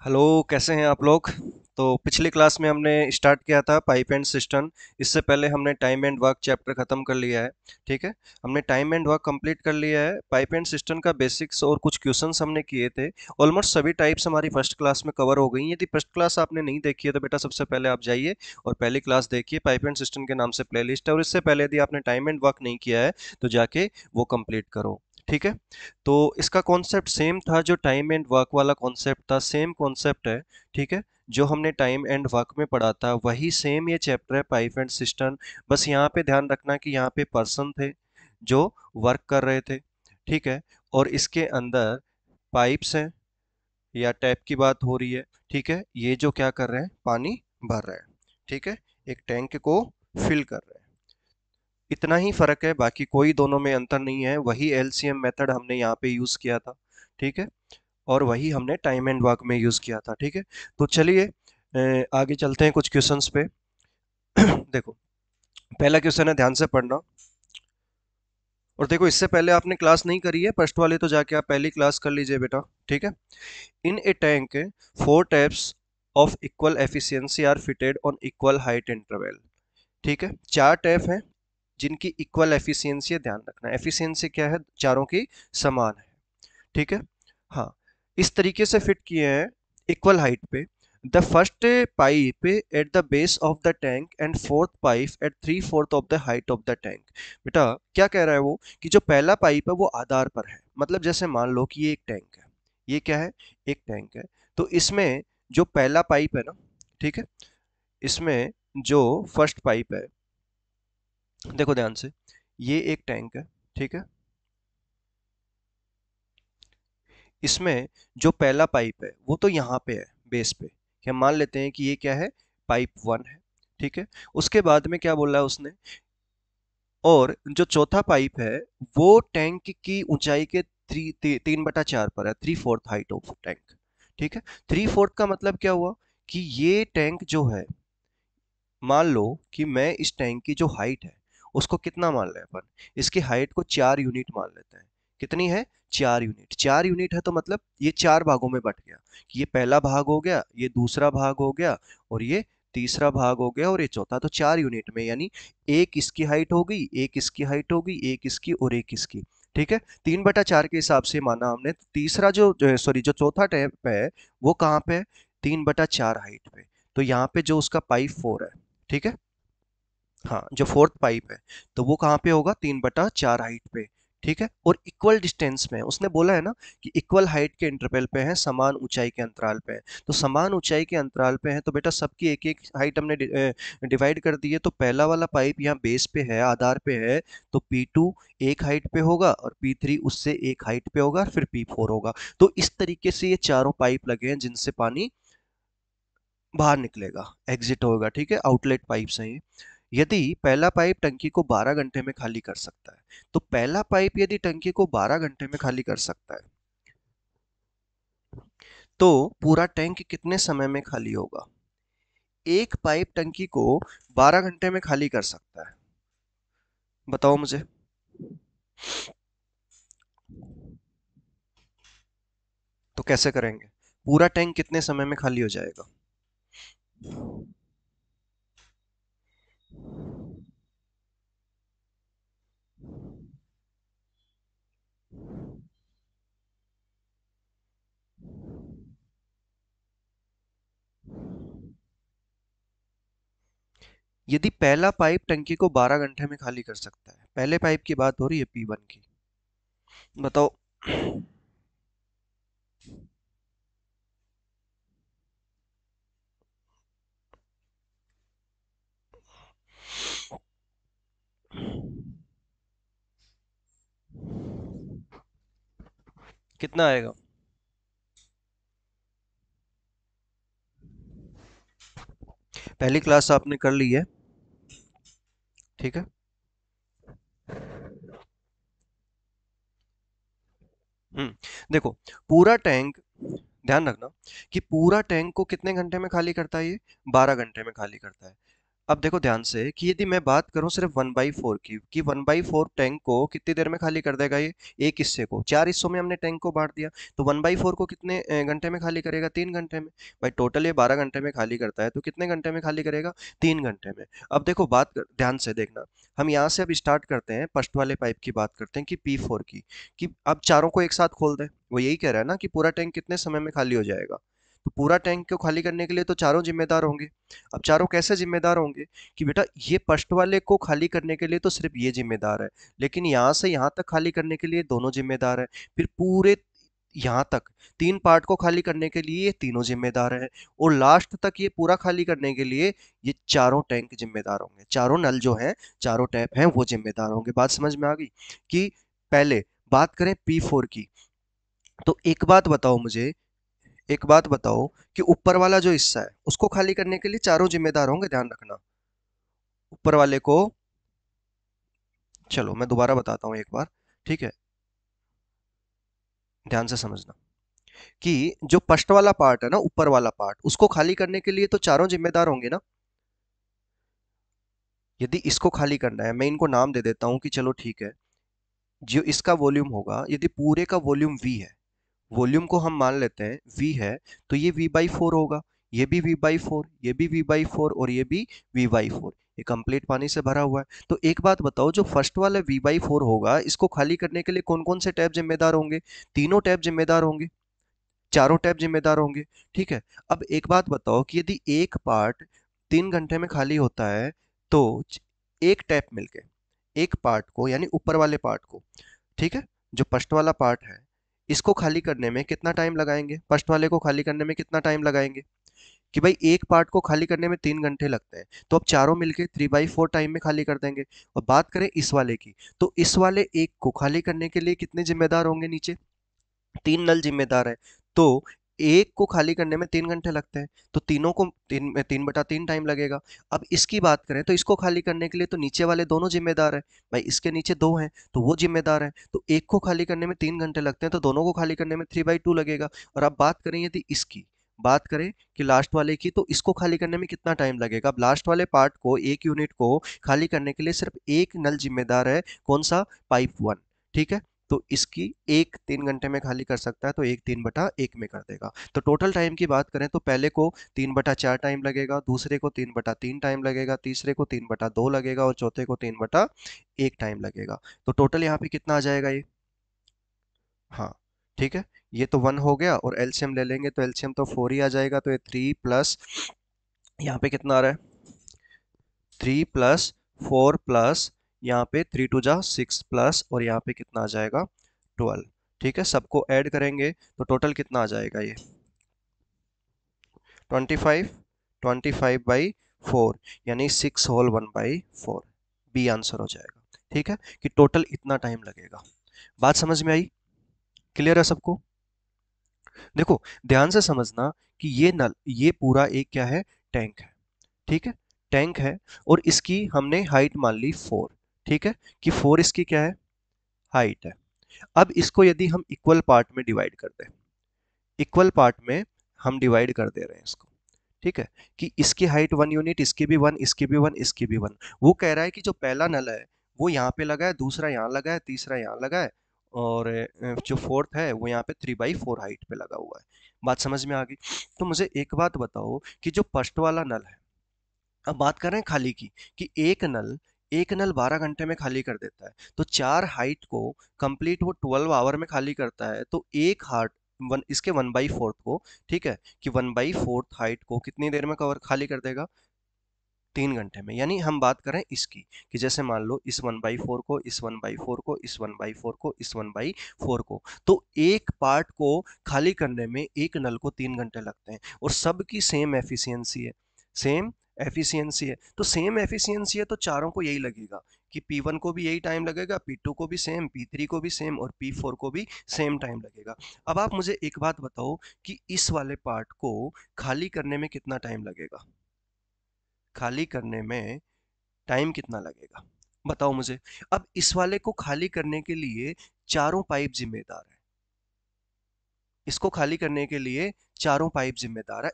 Hello, कैसे हैं आप लोग। तो पिछली क्लास में हमने स्टार्ट किया था पाइप एंड सिस्टम। इससे पहले हमने टाइम एंड वर्क चैप्टर खत्म कर लिया है। ठीक है। हमने टाइम एंड वर्क कंप्लीट कर लिया है। पाइप एंड सिस्टम का बेसिक्स और कुछ क्वेश्चंस हमने किए थे। ऑलमोस्ट सभी टाइप्स हमारी फर्स्ट क्लास में कवर हो गई। यदि फर्स्ट क्लास आपने नहीं देखी है तो बेटा सबसे पहले आप जाइए और पहली क्लास देखिए। पाइप एंड सिस्टम के नाम से प्लेलिस्ट है, और इससे पहले यदि आपने टाइम एंड वर्क नहीं किया है तो जाके वो कंप्लीट करो। ठीक है। तो इसका कॉन्सेप्ट सेम था, जो टाइम एंड वर्क वाला कॉन्सेप्ट था सेम कॉन्सेप्ट है। ठीक है। जो हमने टाइम एंड वर्क में पढ़ा था वही सेम ये चैप्टर है, पाइप एंड सिस्टम। बस यहाँ पे ध्यान रखना कि यहाँ पे पर्सन थे जो वर्क कर रहे थे। ठीक है। और इसके अंदर पाइप्स हैं या टैप की बात हो रही है। ठीक है। ये जो क्या कर रहे हैं, पानी भर रहे हैं। ठीक है। एक टैंक को फिल कर रहे हैं। इतना ही फर्क है, बाकी कोई दोनों में अंतर नहीं है। वही एलसीएम मेथड हमने यहाँ पे यूज किया था। ठीक है। और वही हमने टाइम एंड वर्क में यूज किया था। ठीक है। तो चलिए आगे चलते हैं कुछ क्वेश्चंस पे। देखो, पहला क्वेश्चन है, ध्यान से पढ़ना। और देखो, इससे पहले आपने क्लास नहीं करी है फर्स्ट वाली, तो जाके आप पहली क्लास कर लीजिए बेटा। ठीक है। In a tank 4 taps of equal efficiency are fitted on equal height interval. ठीक है। 4 टैप हैं जिनकी इक्वल एफिशिएंसी है। ध्यान रखना, एफिशिएंसी क्या है, चारों की समान है। ठीक है। हाँ, इस तरीके से फिट किए हैं इक्वल हाइट पे। The first pipe at the base of the tank and fourth pipe at 3/4 of the height of the tank. बेटा क्या कह रहा है वो, कि जो पहला पाइप है वो आधार पर है। मतलब जैसे मान लो कि ये एक टैंक है। ये क्या है, एक टैंक है। तो इसमें जो पहला पाइप है ना, ठीक है, इसमें जो फर्स्ट पाइप है, देखो ध्यान से, ये एक टैंक है। ठीक है। इसमें जो पहला पाइप है वो तो यहाँ पे है बेस पे। हम मान लेते हैं कि ये क्या है, पाइप 1 है। ठीक है। उसके बाद में क्या बोला है उसने, और जो चौथा पाइप है वो टैंक की ऊंचाई के 3/4 पर है, 3/4 हाइट ऑफ टैंक। ठीक है। 3/4 का मतलब क्या हुआ, कि ये टैंक जो है, मान लो कि मैं इस टैंक की जो हाइट है उसको कितना मान लें अपन, इसकी हाइट को 4 यूनिट मान लेते हैं। कितनी है, 4 यूनिट। 4 यूनिट है तो मतलब ये 4 भागों में बट गया, कि ये पहला भाग हो गया, ये दूसरा भाग हो गया, और ये तीसरा भाग हो गया, और ये चौथा। तो 4 यूनिट में, यानी एक इसकी हाइट हो गई, एक इसकी हाइट हो गई, एक इसकी और एक इसकी। ठीक है। 3/4 के हिसाब से माना हमने। तीसरा जो सॉरी, जो चौथा टैप है वो कहाँ पे है, 3/4 हाइट पे। तो यहाँ पे जो उसका पाइप 4 है, ठीक है, हाँ, जो फोर्थ पाइप है, तो वो कहाँ पे होगा, 3/4 हाइट पे। ठीक है। और इक्वल डिस्टेंस में है। उसने बोला है ना कि इक्वल हाइट के इंटरवल पे है, समान ऊंचाई के अंतराल पे है। तो समान ऊंचाई के अंतराल पे है तो बेटा सबकी एक एक हाइट हमने डिवाइड कर दी है। तो पहला वाला पाइप यहाँ बेस पे है, आधार पे है, तो P2 एक हाइट पे होगा, और P3 उससे एक हाइट पे होगा, फिर P4 होगा। तो इस तरीके से ये चारों पाइप लगे हैं जिनसे पानी बाहर निकलेगा, एग्जिट होगा। ठीक है। आउटलेट पाइप्स हैं ये। यदि पहला पाइप टंकी को 12 घंटे में खाली कर सकता है, तो पहला पाइप यदि टंकी को 12 घंटे में खाली कर सकता है, तो पूरा टैंक कितने समय में खाली होगा। एक पाइप टंकी को 12 घंटे में खाली कर सकता है, बताओ मुझे। तो कैसे करेंगे, पूरा टैंक कितने समय में खाली हो जाएगा। यदि पहला पाइप टंकी को 12 घंटे में खाली कर सकता है, पहले पाइप की बात हो रही है, P1 की, बताओ। कितना आएगा। पहली क्लास आपने कर ली है। ठीक है। देखो, पूरा टैंक, ध्यान रखना कि पूरा टैंक को कितने घंटे में खाली करता है, ये 12 घंटे में खाली करता है। अब देखो ध्यान से कि यदि मैं बात करूं सिर्फ 1/4 की, कि 1/4 टैंक को कितनी देर में खाली कर देगा ये, एक हिस्से को, चार हिस्सों में हमने टैंक को बांट दिया, तो 1/4 को कितने घंटे में खाली करेगा, 3 घंटे में। भाई टोटल ये 12 घंटे में खाली करता है, तो कितने घंटे में खाली करेगा, 3 घंटे में। अब देखो ध्यान से देखना, हम यहाँ से अब स्टार्ट करते हैं, फर्स्ट वाले पाइप की बात करते हैं कि P4 की, कि अब चारों को एक साथ खोल दें। वो यही कह रहा है ना कि पूरा टैंक कितने समय में खाली हो जाएगा, तो पूरा टैंक को खाली करने के लिए तो चारों जिम्मेदार होंगे। अब चारों कैसे जिम्मेदार होंगे, कि बेटा ये फर्स्ट वाले को खाली करने के लिए तो सिर्फ ये जिम्मेदार है, लेकिन यहाँ से यहाँ तक खाली करने के लिए दोनों जिम्मेदार है, फिर पूरे यहाँ तक तीन पार्ट को खाली करने के लिए ये तीनों जिम्मेदार हैं, और लास्ट तक ये पूरा खाली करने के लिए ये चारों टैंक जिम्मेदार होंगे, चारों नल जो हैं, चारों टैप हैं, वो जिम्मेदार होंगे। बात समझ में आ गई? कि पहले बात करें P4 की, तो एक बात बताओ मुझे, एक बात बताओ कि ऊपर वाला जो हिस्सा है उसको खाली करने के लिए चारों जिम्मेदार होंगे, ध्यान रखना। ऊपर वाले को, चलो मैं दोबारा बताता हूँ एक बार, ठीक है, ध्यान से समझना, कि जो फर्स्ट वाला पार्ट है ना, ऊपर वाला पार्ट, उसको खाली करने के लिए तो चारों जिम्मेदार होंगे ना। यदि इसको खाली करना है, मैं इनको नाम दे देता हूँ कि चलो ठीक है, जो इसका वॉल्यूम होगा, यदि पूरे का वॉल्यूम V है, वॉल्यूम को हम मान लेते हैं V है, तो ये V/4 होगा, ये भी V/4, ये भी V/4, और ये भी V/4, ये कंप्लीट पानी से भरा हुआ है। तो एक बात बताओ, जो फर्स्ट वाला V/4 होगा, इसको खाली करने के लिए कौन कौन से टैप जिम्मेदार होंगे, तीनों टैप जिम्मेदार होंगे, चारों टैप जिम्मेदार होंगे, ठीक है। अब एक बात बताओ कि यदि एक पार्ट 3 घंटे में खाली होता है, तो एक टैप मिलके एक पार्ट को, यानी ऊपर वाले पार्ट को, ठीक है, जो फर्स्ट वाला पार्ट है, इसको खाली करने में कितना टाइम लगाएंगे, फर्स्ट वाले को खाली करने में कितना टाइम लगाएंगे, कि भाई एक पार्ट को खाली करने में 3 घंटे लगते हैं, तो अब चारों मिलके 3/4 टाइम में खाली कर देंगे। और बात करें इस वाले की, तो इस वाले एक को खाली करने के लिए कितने जिम्मेदार होंगे नीचे, तीन नल जिम्मेदार है, तो एक को खाली करने में 3 घंटे लगते हैं, तो तीनों को 3/3 टाइम लगेगा। अब इसकी बात करें तो इसको खाली करने के लिए तो नीचे वाले दोनों जिम्मेदार हैं, भाई इसके नीचे दो हैं तो वो जिम्मेदार हैं, तो एक को खाली करने में 3 घंटे लगते हैं, तो दोनों को खाली करने में 3/2 लगेगा। और अब बात करें यदि इसकी, बात करें कि लास्ट वाले की, तो इसको खाली करने में कितना टाइम लगेगा। अब लास्ट वाले पार्ट को, एक यूनिट को खाली करने के लिए सिर्फ एक नल जिम्मेदार है, कौन सा, पाइप 1, ठीक है। तो इसकी एक 3 घंटे में खाली कर सकता है, तो एक 3/1 में कर देगा। तो टोटल टाइम की बात करें तो पहले को 3/4 टाइम लगेगा, दूसरे को 3/3 टाइम लगेगा, तीसरे को 3/2 लगेगा, और चौथे को 3/1 टाइम लगेगा। तो टोटल यहाँ पे कितना आ जाएगा ये, हाँ, ठीक है, ये तो 1 हो गया, और एलसीएम ले लेंगे तो एलसीएम तो 4 ही आ जाएगा, तो ये 3 प्लस, यहाँ पे कितना आ रहा है, 3 + 4 प्लस, यहाँ पे 3 × 2 = 6 प्लस, और यहाँ पे कितना आ जाएगा, 12, ठीक है। सबको ऐड करेंगे तो टोटल कितना आ जाएगा ये, 25, 25/4, यानी 6 होल 1/4, बी आंसर हो जाएगा, ठीक है, कि टोटल इतना टाइम लगेगा। बात समझ में आई, क्लियर है सबको? देखो ध्यान से समझना कि ये नल, ये पूरा एक क्या है, टैंक है, ठीक है, टैंक है, और इसकी हमने हाइट मान ली 4, ठीक है, कि 4 इसकी क्या है, हाइट है। अब इसको यदि हम इक्वल पार्ट में डिवाइड कर दें, इक्वल पार्ट में हम डिवाइड कर दे रहे हैं इसको, ठीक है, कि इसकी हाइट 1 यूनिट, इसकी भी 1, इसकी भी 1, इसकी भी 1। वो कह रहा है कि जो पहला नल है वो यहाँ पे लगा है, दूसरा यहाँ लगा है, तीसरा यहाँ लगा है, और जो फोर्थ है वो यहाँ पे 3/4 हाइट पे लगा हुआ है। बात समझ में आ गई? तो मुझे एक बात बताओ कि जो फर्स्ट वाला नल है, अब बात कर रहे हैं खाली की, कि एक नल 12 घंटे में खाली कर देता है, तो चार हाइट को कंप्लीट वो 12 आवर में खाली करता है, तो एक हार्ट, वन इसके 1/4 को, ठीक है, कि 1/4 हाइट को कितनी देर में कवर खाली कर देगा, 3 घंटे में। यानी हम बात करें इसकी, कि जैसे मान लो इस 1/4 को, इस 1/4 को, इस 1/4 को, इस 1/4 को, तो एक पार्ट को खाली करने में एक नल को 3 घंटे लगते हैं, और सबकी सेम एफिशिएंसी है, सेम एफिशिएंसी है, तो सेम एफिशिएंसी है, तो चारों को यही लगेगा, कि P1 को भी यही टाइम लगेगा, P2 को भी सेम, P3 को भी सेम, और P4 को भी सेम टाइम लगेगा। अब आप मुझे एक बात बताओ कि इस वाले पार्ट को खाली करने में कितना टाइम लगेगा, खाली करने में टाइम कितना लगेगा, बताओ मुझे। अब इस वाले को खाली करने के लिए चारों पाइप जिम्मेदार है, इसको खाली करने के लिए चारों पाइप जिम्मेदार है।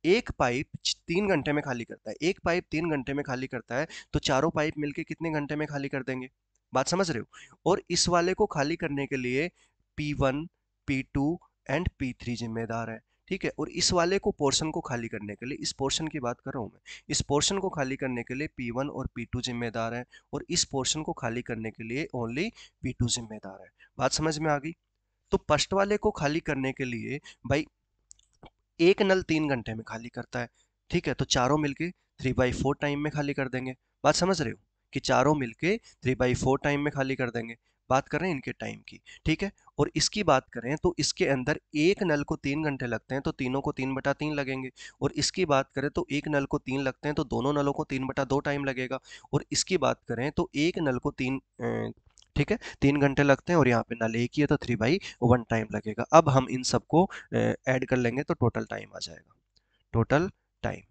एक पाइप 3 घंटे में खाली करता है, एक पाइप 3 घंटे में खाली करता है, तो चारों पाइप मिलके कितने घंटे में खाली कर देंगे? बात समझ रहे हो? और इस वाले को खाली करने के लिए P1, P2 एंड P3 जिम्मेदार है, ठीक है। और इस वाले को पोर्शन को खाली करने के लिए, इस पोर्शन की बात कर रहा हूं मैं, इस पोर्शन को खाली करने के लिए P1 और P2 जिम्मेदार है, और इस पोर्शन को खाली करने के लिए ओनली P2 जिम्मेदार है। बात समझ में आ गई? तो फर्स्ट वाले को खाली करने के लिए भाई एक नल 3 घंटे में खाली करता है, ठीक है, तो चारों मिलके 3/4 टाइम में खाली कर देंगे। बात समझ रहे हो कि चारों मिलके 3/4 टाइम में खाली कर देंगे। बात कर रहे हैं इनके टाइम की, ठीक है। और इसकी बात करें तो इसके अंदर एक नल को 3 घंटे लगते हैं, तो तीनों को 3/3 लगेंगे। और इसकी बात करें तो एक नल को 3 लगते हैं, तो दोनों नलों को 3/2 टाइम लगेगा। और इसकी बात करें तो एक नल को ठीक है, 3 घंटे लगते हैं, और यहाँ पे नल एक ही है तो 3/1 टाइम लगेगा। अब हम इन सबको ऐड कर लेंगे तो टोटल टाइम आ जाएगा, टोटल टाइम,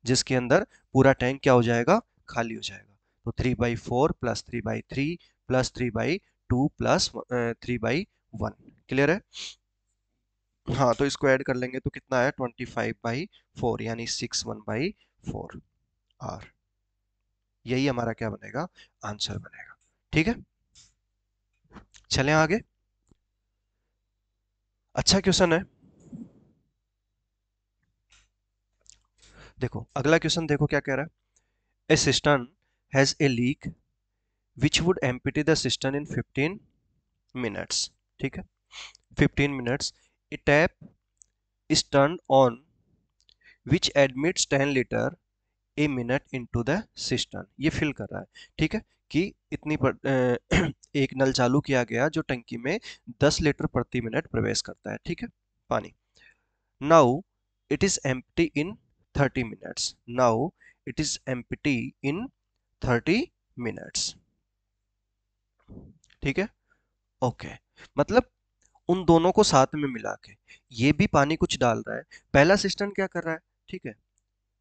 जिसके अंदर पूरा टैंक क्या हो जाएगा? खाली हो जाएगा। तो 3/4 प्लस 3/3 प्लस 3/2 प्लस 3/1। क्लियर है? हाँ, तो इसको ऐड कर लेंगे तो कितना है? 25/4 यानी 61/4 आर। यही हमारा क्या बनेगा? आंसर बनेगा। ठीक है, चलें आगे। अच्छा क्वेश्चन है, देखो अगला क्वेश्चन, देखो क्या कह रहा है। A system has a leak which would empty the system in 15 minutes. ठीक है, 15 minutes. A tap is turn on which admits 10 litre a minute into the system. ये फिल कर रहा है, ठीक है, कि एक नल चालू किया गया जो टंकी में 10 लीटर प्रति मिनट प्रवेश करता है, ठीक है, पानी। Now it is empty in 30 minutes. Now it is empty in 30 minutes. ठीक है, ओके। मतलब उन दोनों को साथ में मिला के ये भी पानी कुछ डाल रहा है। पहला सिस्टम क्या कर रहा है? ठीक है,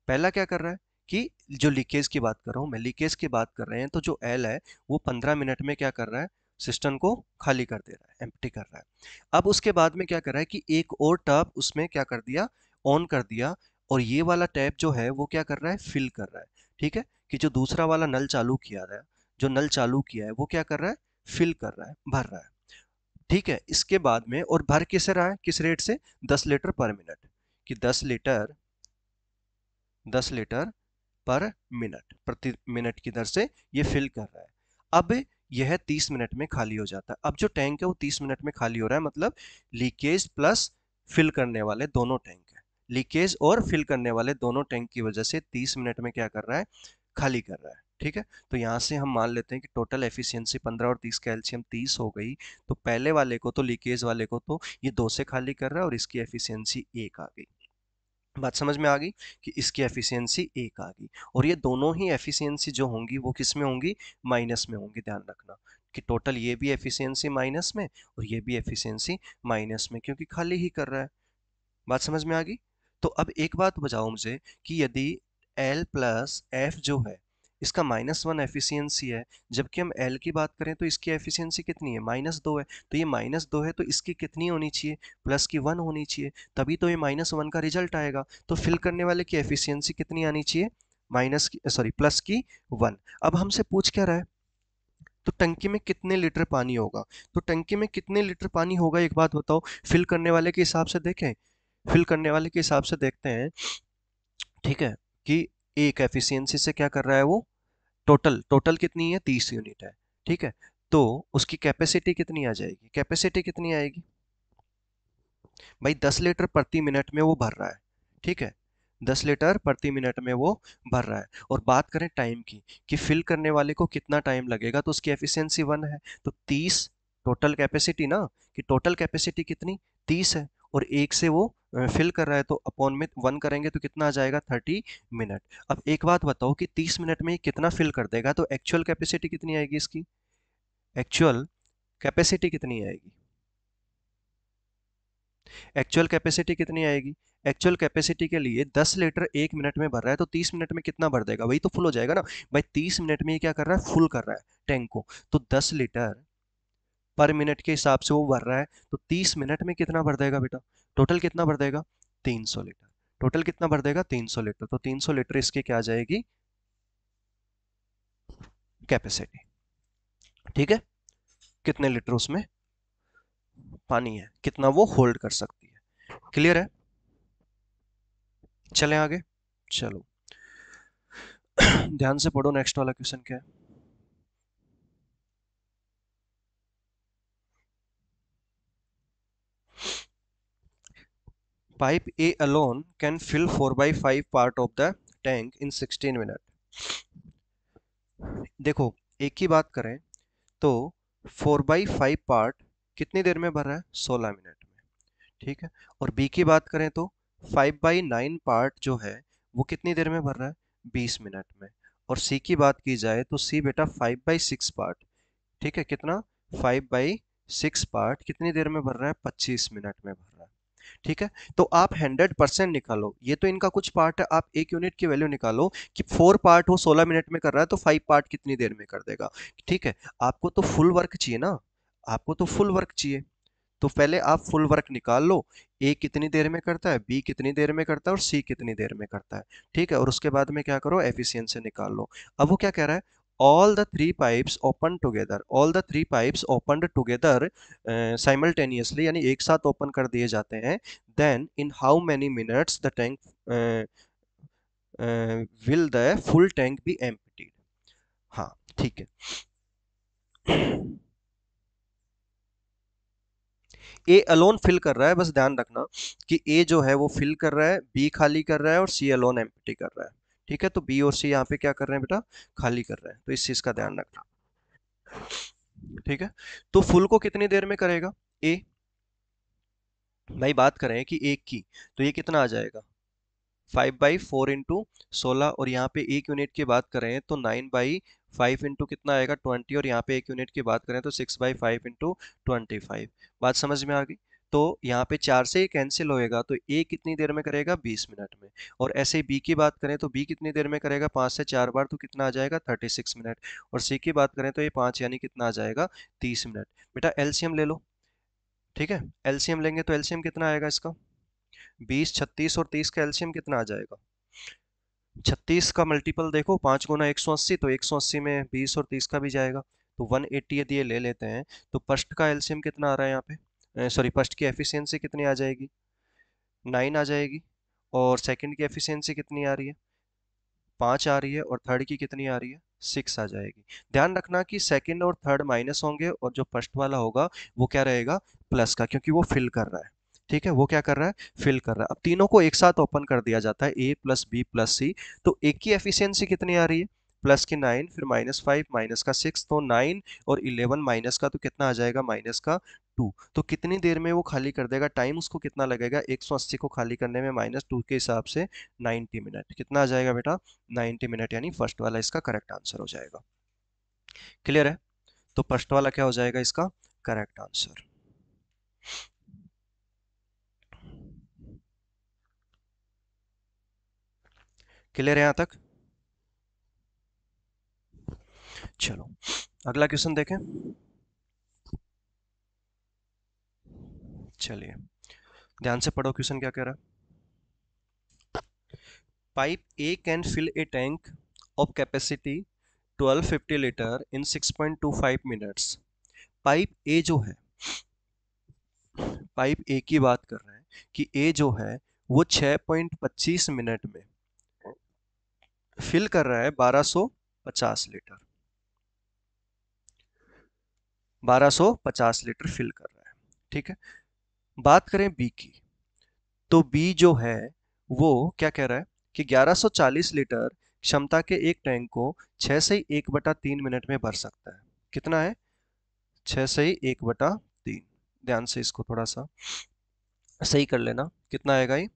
पहला क्या कर रहा है कि जो लीकेज की बात कर रहा हूं मैं, लीकेज की बात कर रहे हैं, तो जो एल है वो 15 मिनट में क्या कर रहा है? सिस्टम को खाली कर दे रहा है, एम्प्टी कर रहा है। अब उसके बाद में क्या कर रहा है कि एक और टैप उसमें क्या कर दिया? ऑन कर दिया। और ये वाला टैप जो है वो क्या कर रहा है? फिल कर रहा है। ठीक है, कि जो दूसरा वाला नल चालू किया है, जो नल चालू किया है वो क्या कर रहा है? फिल कर रहा है, भर रहा है। ठीक है, इसके बाद में और भर किस रहा है? किस रेट से? 10 लीटर पर मिनट, कि 10 लीटर पर मिनट, प्रति मिनट की दर से ये फिल कर रहा है। अब यह 30 मिनट में खाली हो जाता है। अब जो टैंक है वो 30 मिनट में खाली हो रहा है, मतलब लीकेज प्लस फिल करने वाले दोनों टैंक है, लीकेज और फिल करने वाले दोनों टैंक की वजह से 30 मिनट में क्या कर रहा है? खाली कर रहा है। ठीक है, तो यहाँ से हम मान लेते हैं कि टोटल एफिशिएंसी 15 और 30 का एलसीएम 30 हो गई। तो पहले वाले को तो, लीकेज वाले को तो ये 2 से खाली कर रहा है, और इसकी एफिशिएंसी 1 आ गई। बात समझ में आ गई कि इसकी एफिशिएंसी 1 आ गई। और ये दोनों ही एफिशिएंसी जो होंगी वो किस में होंगी? माइनस में होंगी। ध्यान रखना कि टोटल ये भी एफिशिएंसी माइनस में और ये भी एफिशिएंसी माइनस में, क्योंकि खाली ही कर रहा है। बात समझ में आ गई? तो अब एक बात बताओ मुझे कि यदि L प्लस एफ जो है इसका -1 एफिशिएंसी है, जबकि हम L की बात करें तो इसकी एफिशिएंसी कितनी है? -2 है। तो ये -2 है तो इसकी कितनी होनी चाहिए? प्लस की 1 होनी चाहिए, तभी तो ये -1 का रिजल्ट आएगा। तो फिल करने वाले की एफिशिएंसी कितनी आनी चाहिए? माइनस की, सॉरी, प्लस की 1। अब हमसे पूछ क्या रहा है? तो टंकी में कितने लीटर पानी होगा? तो टंकी में कितने लीटर पानी होगा एक बात बताओ, फिल करने वाले के हिसाब से देखें। फिल करने वाले के हिसाब से देखते हैं, ठीक है, कि एक एफिशिएंसी से क्या कर रहा है वो? टोटल टोटल कितनी है? 30 यूनिट है। ठीक है, तो उसकी कैपेसिटी कितनी आ जाएगी? कैपेसिटी कितनी आएगी भाई? 10 लीटर प्रति मिनट में वो भर रहा है, ठीक है, 10 लीटर प्रति मिनट में वो भर रहा है। और बात करें टाइम की, कि फिल करने वाले को कितना टाइम लगेगा, तो उसकी एफिशिएंसी 1 है, तो 30 टोटल कैपेसिटी ना, कि टोटल कैपेसिटी कितनी? 30 है, और एक से वो फिल कर रहा है, तो अपॉन में 1 करेंगे तो कितना आ जाएगा? 30 मिनट। अब एक बात बताओ कि 30 मिनट में ये कितना फिल कर देगा, तो एक्चुअल कैपेसिटी कितनी आएगी इसकी? एक्चुअल कैपेसिटी कितनी आएगी? एक्चुअल कैपेसिटी कितनी आएगी? एक्चुअल कैपेसिटी के लिए 10 लीटर 1 मिनट में भर रहा है, तो 30 मिनट में कितना भर देगा? वही तो फुल हो जाएगा ना भाई। 30 मिनट में ये क्या कर रहा है? फुल कर रहा है टैंक को। तो 10 लीटर पर मिनट के हिसाब से वो भर रहा है, तो 30 मिनट में कितना भर देगा बेटा? टोटल कितना भर देगा? 300 लीटर। टोटल कितना भर देगा 300 लीटर, तो 300 लीटर इसकी क्या आ जाएगी कैपेसिटी। ठीक है, कितने लीटर उसमें पानी है, कितना वो होल्ड कर सकती है। क्लियर है, चलें आगे। चलो ध्यान से पढ़ो, नेक्स्ट वाला क्वेश्चन क्या है। Pipe A alone can fill 4/5 part of the tank in 16 minute. देखो, एक ही बात करें तो 4/5 पार्ट कितनी देर में भर रहा है, 16 मिनट में। ठीक है, और बी की बात करें तो 5/9 पार्ट जो है वो कितनी देर में भर रहा है, 20 मिनट में। और सी की बात की जाए तो सी बेटा 5/6 पार्ट, ठीक है, कितना 5/6 पार्ट कितनी देर में भर रहा है, 25 मिनट में भर रहा है। ठीक है, तो आप 100% निकालो, ये तो इनका कुछ पार्ट है, आप एक यूनिट की वैल्यू निकालो कि 4 पार्ट वो 16 मिनट में कर रहा है तो 5 पार्ट कितनी देर में कर देगा। ठीक है, आपको तो फुल वर्क चाहिए ना, आपको तो फुल वर्क चाहिए, तो पहले आप फुल वर्क निकाल लो, ए कितनी देर में करता है, बी कितनी देर में करता है और सी कितनी देर में करता है। ठीक है, और उसके बाद में क्या करो, एफिशिएंसी निकाल लो। अब वो क्या कह रहा है, all the three pipes opened together simultaneously, यानी एक साथ ओपन कर दिए जाते हैं, then in how many minutes the tank will the full tank be emptied. हाँ ठीक है, ए अलोन फिल कर रहा है, बस ध्यान रखना कि ए जो है वो फिल कर रहा है, बी खाली कर रहा है और सी अलोन एम्प्टी कर रहा है। ठीक है, तो बी और सी यहाँ पे क्या कर रहे हैं बेटा, खाली कर रहे हैं, तो इस चीज का ध्यान रखना। ठीक है, तो फुल को कितनी देर में करेगा ए, भाई बात करें कि एक की, तो ये कितना आ जाएगा 5/4 इंटू 16, और यहाँ पे एक यूनिट की बात करें तो 9/5 इंटू कितना आएगा 20, और यहाँ पे एक यूनिट की बात करें तो 6/5 इंटू 25। बात समझ में आ गई। तो यहाँ पे 4 से ही कैंसिल होएगा, तो ए कितनी देर में करेगा 20 मिनट में। और ऐसे ही बी की बात करें तो बी कितनी देर में करेगा, 5 से 4 बार, तो कितना आ जाएगा 36 मिनट। और सी की बात करें तो ये 5 यानी कितना आ जाएगा 30 मिनट। बेटा एलसीएम ले लो। ठीक है, एलसीएम लेंगे तो एलसीएम कितना आएगा इसका, 20, 36 और 30 का एलसीएम कितना आ जाएगा, 36 का मल्टीपल देखो, 5 गुना 180, तो 180 में 20 और 30 का भी जाएगा, तो 180 यदि ये ले लेते हैं, तो फर्स्ट का एलसीएम कितना आ रहा है यहाँ पे, सॉरी फर्स्ट की एफिशिएंसी कितनी आ जाएगी, 9 आ जाएगी। और सेकंड की एफिशिएंसी कितनी आ रही है, 5 आ रही है। और थर्ड की कितनी आ रही है, 6 आ जाएगी। ध्यान रखना कि सेकंड और थर्ड माइनस होंगे और जो फर्स्ट वाला होगा वो क्या रहेगा, प्लस का, क्योंकि वो फिल कर रहा है। ठीक है, वो क्या कर रहा है, फिल कर रहा है। अब तीनों को एक साथ ओपन कर दिया जाता है, ए प्लस बी प्लस सी, तो एक की एफिशिएंसी कितनी आ रही है, प्लस की 9, फिर -5 माइनस का 6, तो 9 और 11 माइनस का तो कितना आ जाएगा, -2। तो कितनी देर में वो खाली कर देगा, टाइम उसको कितना लगेगा, 180 को खाली करने में -2 के हिसाब से 90 मिनट, कितना आ जाएगा बेटा 90 मिनट, यानी फर्स्ट वाला इसका करेक्ट आंसर हो जाएगा। क्लियर है, तो फर्स्ट वाला क्या हो जाएगा इसका करेक्ट आंसर। क्लियर है यहां तक। चलो अगला क्वेश्चन देखें। चलिए ध्यान से पढ़ो, क्वेश्चन क्या कह रहा है। Pipe A can fill a tank of capacity 1250 litre in 6.25 minutes. Pipe A जो है, पाइप ए की बात कर रहे हैं कि ए जो है वो 6.25 मिनट में फिल कर रहा है 1250 लीटर, 1250 लीटर फिल कर रहा है। ठीक है, बात करें बी की, तो बी जो है वो क्या कह रहा है कि 1140 लीटर क्षमता के एक टैंक को 6 से 1/3 मिनट में भर सकता है। कितना है, 6 से 1/3। ध्यान से इसको थोड़ा सा सही कर लेना, कितना आएगा ये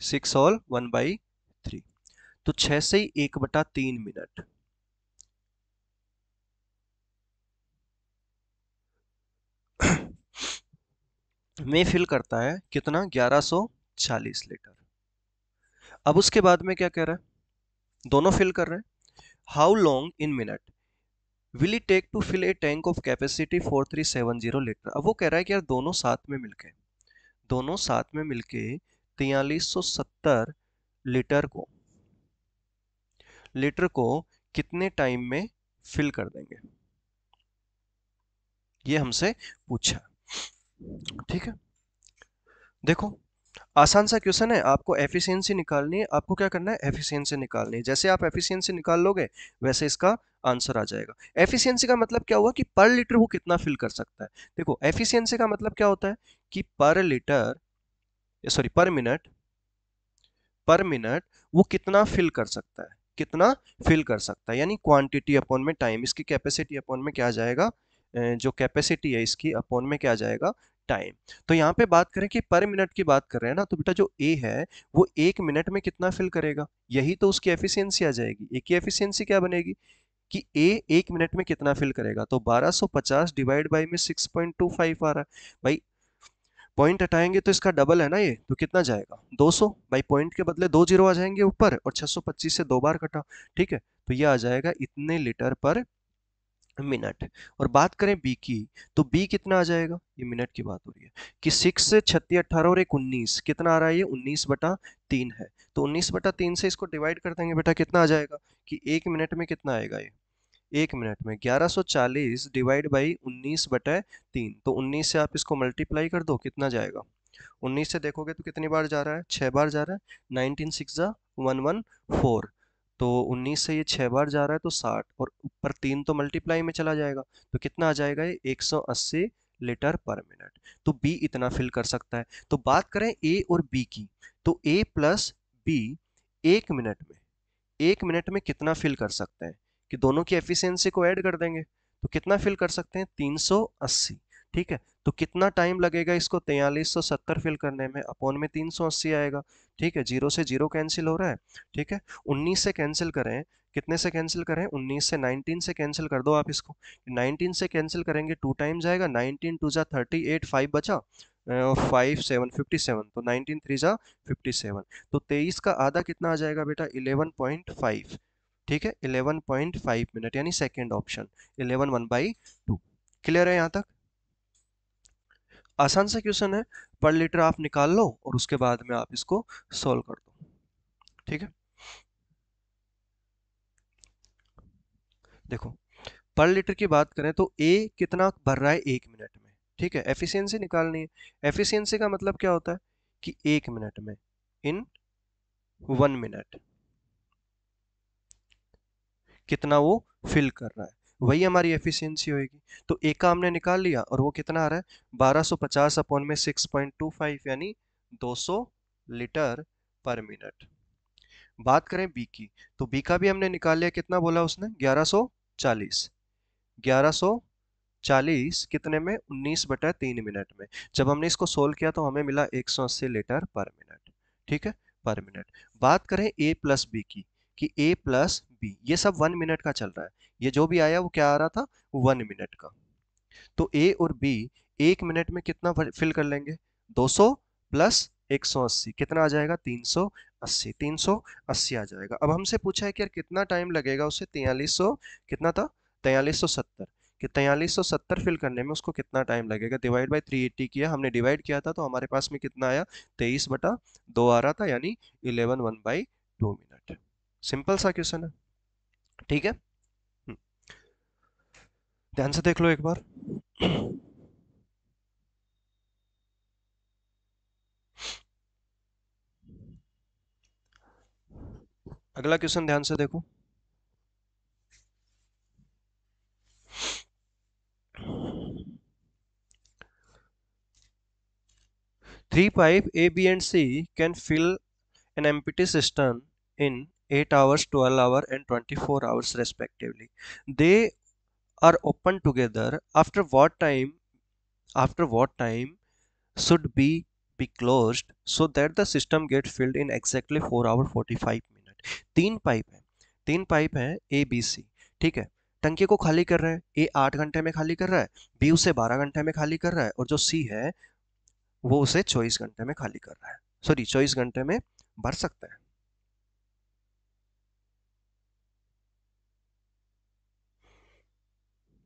6 और 1/3, तो 6 से 1/3 मिनट में फिल करता है कितना, 1140 लीटर। अब उसके बाद में क्या कह रहा है, दोनों फिल कर रहे हैं, how long in minute will it take to fill a tank of capacity 4370 litre. अब वो कह रहा है कि यार दोनों साथ में मिलके 4370 लीटर को लीटर को कितने टाइम में फिल कर देंगे, ये हमसे पूछा। ठीक है, देखो आसान सा क्वेश्चन है, आपको एफिशिएंसी निकालनी है। आपको क्या करना है, एफिशिएंसी निकालनी है। जैसे आप एफिशिएंसी निकाल लोगे वैसे इसका आंसर आ जाएगा। एफिशिएंसी का मतलब क्या हुआ कि पर लीटर वो कितना फिल कर सकता है। देखो एफिशिएंसी का मतलब क्या होता है कि पर लीटर, सॉरी पर मिनट वो कितना फिल कर सकता है, कितना फिल कर सकता है, यानी क्वांटिटी अपॉन में टाइम, इसकी कैपेसिटी अपॉन में क्या आ जाएगा, जो कैपेसिटी है इसकी अपॉन में क्या आ जाएगा, टाइम। तो यहाँ पे बात करें कि पर मिनट की बात कर रहे हैं ना, तो बेटा जो ए है वो एक मिनट में कितना फिल करेगा, यही तो उसकी एफिशिएंसी आ जाएगी। ए की एफिशिएंसी क्या बनेगी कि ए एक मिनट में कितना फिल करेगा, तो 1250 डिवाइड बाई में 6.25 आ रहा है भाई। पॉइंट हटाएंगे तो इसका डबल है ना ये, तो कितना जाएगा 200 भाई, पॉइंट के बदले 2 जीरो आ जाएंगे ऊपर, और 625 से 2 बार कटा। ठीक है, तो ये आ जाएगा इतने लीटर पर मिनट। और बात करें बी की, तो बी कितना आ जाएगा, ये मिनट की बात हो रही है कि 6 से 36 18 और एक 19 कितना आ रहा है, ये 19/3 है। तो 19/3 से इसको डिवाइड कर देंगे बेटा, कितना आ जाएगा कि एक मिनट में कितना आएगा ये, एक मिनट में 1140 डिवाइड बाई 19/3, तो 19 से आप इसको मल्टीप्लाई कर दो, कितना जाएगा, 19 से देखोगे तो कितनी बार जा रहा है, 6 बार जा रहा है, 19 6 जा 114, तो 19 से ये 6 बार जा रहा है तो 60, और ऊपर 3 तो मल्टीप्लाई में चला जाएगा, तो कितना आ जाएगा ये 180 लीटर पर मिनट। तो बी इतना फिल कर सकता है। तो बात करें ए और बी की, तो ए प्लस बी एक मिनट में, एक मिनट में कितना फिल कर सकते हैं, कि दोनों की एफिशिएंसी को ऐड कर देंगे तो कितना फिल कर सकते हैं, 380। ठीक है, तो कितना टाइम लगेगा इसको 4370 फिल करने में, अपॉन में 380 आएगा। ठीक है, जीरो से जीरो कैंसिल हो रहा है। ठीक है, 19 से कैंसिल करें, कितने से कैंसिल करें, 19 से 19 से कैंसिल कर दो आप इसको, 19 से कैंसिल करेंगे 2 टाइम जाएगा, 19 2 जा 38, 5 बचा, 57 तो 19 3 जा 57, तो 23 का आधा कितना आ जाएगा बेटा, 11.5। ठीक है, 11.5 मिनट, यानी सेकेंड ऑप्शन 11 1/2। क्लियर है यहाँ तक, आसान सा क्वेश्चन है। पर लीटर आप निकाल लो और उसके बाद में आप इसको सॉल्व कर दो। ठीक है, देखो पर लीटर की बात करें तो ए कितना भर रहा है एक मिनट में। ठीक है, एफिशिएंसी निकालनी है। एफिशिएंसी का मतलब क्या होता है कि एक मिनट में, इन 1 मिनट कितना वो फिल कर रहा है, वही हमारी एफिशिएंसी होगी। तो ए का हमने निकाल लिया और वो कितना आ रहा है, 1250 अपॉन में 6.25, यानी 200 लीटर पर मिनट। बात करें बी की, तो बी का भी हमने निकाल लिया, कितना बोला उसने, 1140, 1140 कितने में, 19/3 मिनट में। जब हमने इसको सोल्व किया तो हमें मिला 180 लीटर पर मिनट। ठीक है, पर मिनट। बात करें ए प्लस बी की, कि ए प्लस बी ये सब 1 मिनट का चल रहा है, ये जो भी आया वो क्या आ रहा था, 1 मिनट का। तो ए और बी एक मिनट में कितना फिल कर लेंगे, 200 प्लस 180 कितना आ जाएगा, 380, 380 आ जाएगा। अब हमसे पूछा है कि यार कितना टाइम लगेगा उसे 4300, कितना था, 4370, कि 4370 फिल करने में उसको कितना टाइम लगेगा, डिवाइड बाई 380 किया हमने, डिवाइड किया था तो हमारे पास में कितना आया, 23/2 आ रहा था, यानी 11 1/2 मिनट। सिंपल सा क्वेश्चन है। ठीक है, ध्यान से देख लो एक बार। अगला क्वेश्चन ध्यान से देखो। 3 pipe A, B, and C can fill an empty cistern in 8 hours, 12 hours, and 24 hours respectively. They are open together. After what time should be closed so that the system gets filled in exactly 4 hours 45 minutes. तीन pipe है, तीन pipe है ए B सी। ठीक है, टंकी को खाली कर रहा है, ए 8 घंटे में खाली कर रहा है, बी उसे 12 घंटे में खाली कर रहा है, और जो सी है वो उसे 24 घंटे में खाली कर रहा है, सॉरी 24 घंटे में भर सकता है।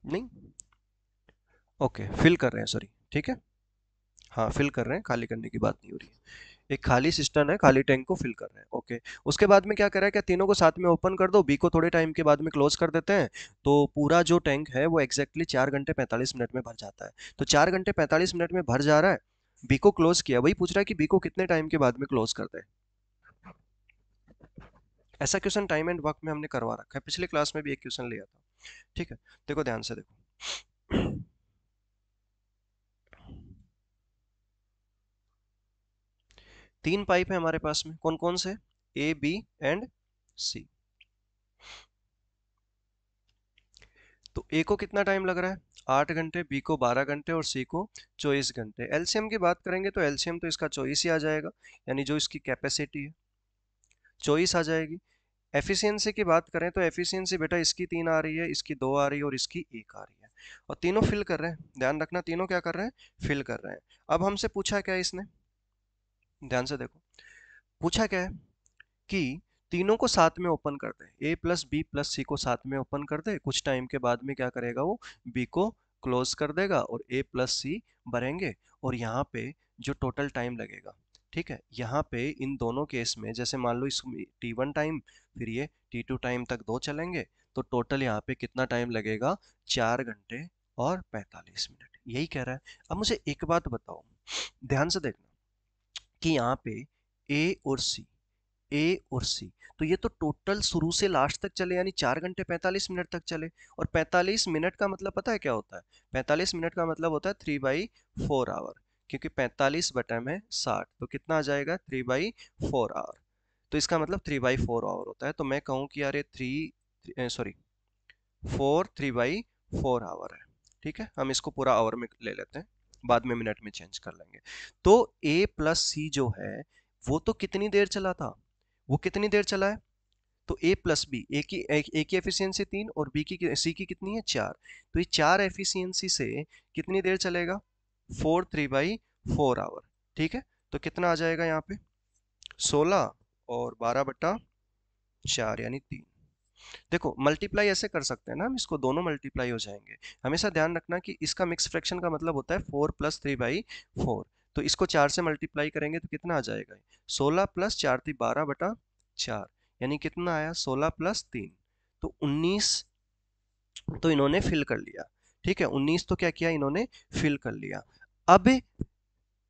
नहीं, ओके फिल कर रहे हैं, सॉरी, ठीक है, हाँ फिल कर रहे हैं, खाली करने की बात नहीं हो रही है। एक खाली सिस्टम है, खाली टैंक को फिल कर रहे हैं। ओके, उसके बाद में क्या करा है, क्या तीनों को साथ में ओपन कर दो, बी को थोड़े टाइम के बाद में क्लोज कर देते हैं, तो पूरा जो टैंक है वो एग्जैक्टली 4 घंटे 45 मिनट में भर जाता है। तो 4 घंटे 45 मिनट में भर जा रहा है, बी को क्लोज किया, वही पूछ रहा है कि बी को कितने टाइम के बाद में क्लोज कर दे। ऐसा क्वेश्चन टाइम एंड वर्क में हमने करवा रखा है, पिछले क्लास में भी एक क्वेश्चन लिया था। ठीक है, देखो ध्यान से देखो। 3 पाइप है हमारे पास में, कौन कौन से, ए बी एंड सी। तो ए को कितना टाइम लग रहा है, 8 घंटे, बी को 12 घंटे और सी को 24 घंटे। एलसीएम की बात करेंगे तो एलसीएम तो इसका 24 ही आ जाएगा, यानी जो इसकी कैपेसिटी है 24 आ जाएगी। एफिशिएंसी की बात करें तो एफिशिएंसी बेटा इसकी 3 आ रही है, इसकी 2 आ रही है और इसकी 1 आ रही है, और तीनों फिल कर रहे हैं, ध्यान रखना तीनों क्या कर रहे हैं, फिल कर रहे हैं। अब हमसे पूछा क्या है इसने, ध्यान से देखो, पूछा क्या है कि तीनों को साथ में ओपन कर दे, ए प्लस बी प्लस सी को साथ में ओपन कर दे, कुछ टाइम के बाद में क्या करेगा वो, बी को क्लोज कर देगा और ए प्लस सी भरेंगे, और यहाँ पे जो टोटल टाइम लगेगा, ठीक है, यहाँ पे इन दोनों केस में जैसे मान लो इसमें T1 टाइम, फिर ये T2 टाइम तक दो चलेंगे, तो टोटल यहाँ पे कितना टाइम लगेगा, 4 घंटे और 45 मिनट, यही कह रहा है। अब मुझे एक बात बताओ, ध्यान से देखना कि यहाँ पे ए और सी, ए और सी, तो ये तो टोटल शुरू से लास्ट तक चले, यानी 4 घंटे 45 मिनट तक चले, और 45 मिनट का मतलब पता है क्या होता है, 45 मिनट का मतलब होता है 3/4 आवर, क्योंकि 45 बटा में 60, तो कितना आ जाएगा 3/4 आवर, तो इसका मतलब 3/4 आवर होता है। तो मैं कहूँ कि यार ये 3 4 3/4 आवर है, ठीक है, हम इसको पूरा आवर में ले लेते हैं, बाद में मिनट में चेंज कर लेंगे। तो ए प्लस सी जो है वो तो कितनी देर चला था, वो कितनी देर चला है, तो ए प्लस बी, ए की एफिशिएंसी 3 और बी की सी की कितनी है 4, तो ये 4 एफिशिएंसी से कितनी देर चलेगा, 3/4 आवर, ठीक है। तो कितना आ जाएगा यहाँ पे, 16 और 12/4 यानी 3। देखो मल्टीप्लाई ऐसे कर सकते हैं ना हम, इसको दोनों मल्टीप्लाई हो जाएंगे। हमेशा ध्यान रखना कि इसका मिक्स फ्रैक्शन का मतलब होता है 4 + 3/4, तो इसको 4 से मल्टीप्लाई करेंगे तो कितना आ जाएगा, 16 + 4 = 12/4, यानी कितना आया 16 + 3, तो 19, तो इन्होंने फिल कर लिया। ठीक है, 19 तो क्या किया इन्होंने, फिल कर लिया। अब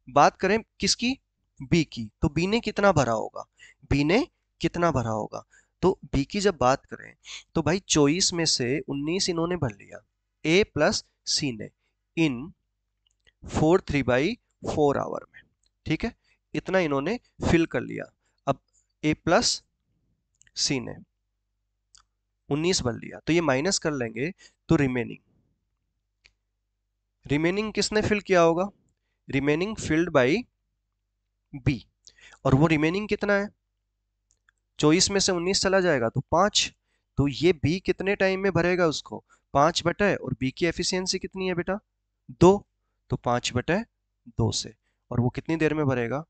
बात करें किसकी, बी की, तो बी ने कितना भरा होगा, बी ने कितना भरा होगा, तो बी की जब बात करें तो भाई 24 में से 19 इन्होंने भर लिया, ए प्लस सी ने, इन 3/4 आवर में, ठीक है, इतना इन्होंने फिल कर लिया। अब ए प्लस सी ने 19 भर लिया, तो ये माइनस कर लेंगे, तो रिमेनिंग, रिमेनिंग किसने फिल किया होगा, रिमेनिंग फिल्ड बाई बी, और वो रिमेनिंग कितना है, 24 में से 19 चला जाएगा तो 5, तो ये बी कितने टाइम में भरेगा उसको, 5 बटे, और बी की एफिशिएंसी कितनी है बेटा 2, तो 5/2 से, और वो कितनी देर में भरेगा,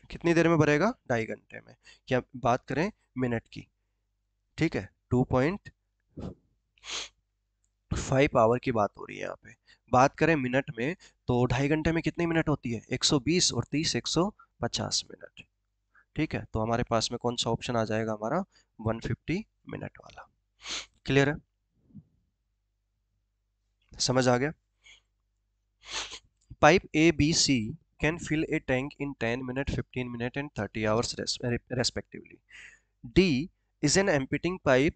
कितनी देर में भरेगा, 2.5 घंटे में। क्या बात करें मिनट की, ठीक है, 2.5 आवर की बात हो रही है यहाँ पे। बात करें मिनट में, तो 2.5 घंटे में कितनी मिनट होती है, 120 और 30 150 मिनट, ठीक है, तो हमारे पास में कौन सा ऑप्शन आ जाएगा हमारा, 150 मिनट वाला। क्लियर है, समझ आ गया। Pipe A B C can fill a tank in 10 minute 15 minute and 30 hours respectively. D is an emptying pipe